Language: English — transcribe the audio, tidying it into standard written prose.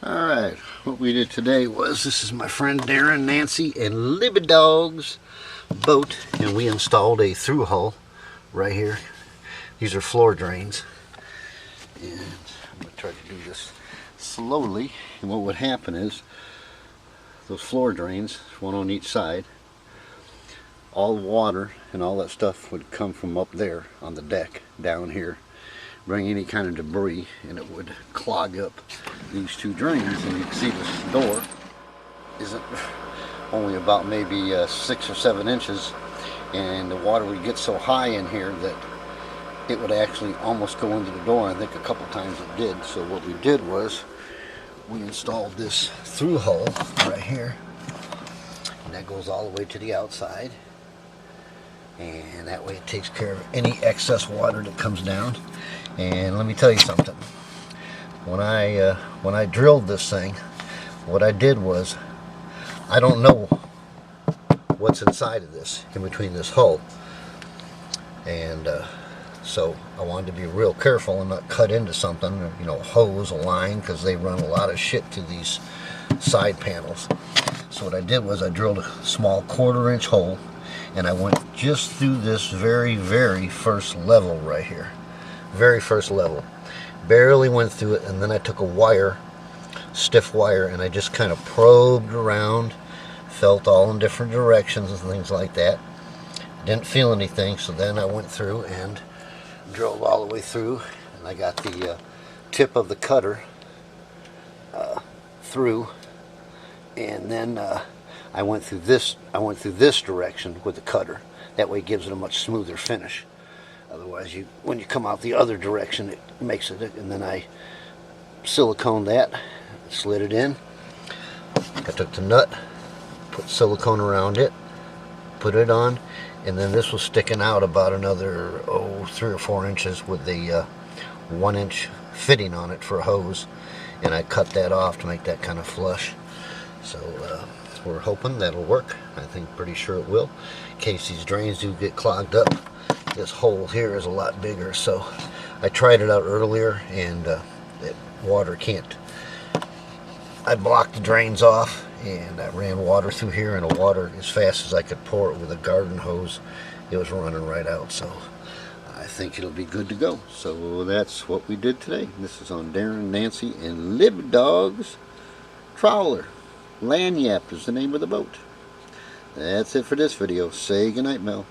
Alright, what we did today was, this is my friend Darren, Nancy, and Libby Dog's boat, and we installed a through hull right here. These are floor drains, and I'm going to try to do this slowly. And what would happen is, those floor drains, one on each side, all the water and all that stuff would come from up there on the deck down here, bring any kind of debris, and it would clog up these two drains. And you can see this door isn't only about maybe 6 or 7 inches, and the water would get so high in here that it would actually almost go into the door. I think a couple times it did. So what we did was we installed this through hull right here, and that goes all the way to the outside, and that way it takes care of any excess water that comes down. And let me tell you something, when I drilled this thing, what I did was, I don't know what's inside of this, in between this hull, and so I wanted to be real careful and not cut into something, you know, a hose, a line, because they run a lot of shit to these side panels. So what I did was I drilled a small 1/4 inch hole, and I went just through this very first level right here. Very first level. Barely went through it, and then I took a wire, stiff wire, and I just kind of probed around, felt all in different directions and things like that. Didn't feel anything, so then I went through and drilled all the way through, and I got the tip of the cutter through, and then I went through this direction with the cutter. That way it gives it a much smoother finish. Otherwise, when you come out the other direction, it makes it. And then I siliconed that, slid it in. I took the nut, put silicone around it, put it on, and then this was sticking out about another 3 or 4 inches with the 1 inch fitting on it for a hose, and I cut that off to make that kind of flush. So we're hoping that'll work. I think pretty sure it will. In case these drains do get clogged up, this hole here is a lot bigger. So I tried it out earlier, and water can't. I blocked the drains off, and I ran water through here, and the water, as fast as I could pour it with a garden hose, it was running right out. So I think it'll be good to go. So that's what we did today. This is on Darren, Nancy, and Libby Dog's trawler. Lagniappe is the name of the boat. That's it for this video. Say goodnight, Mel.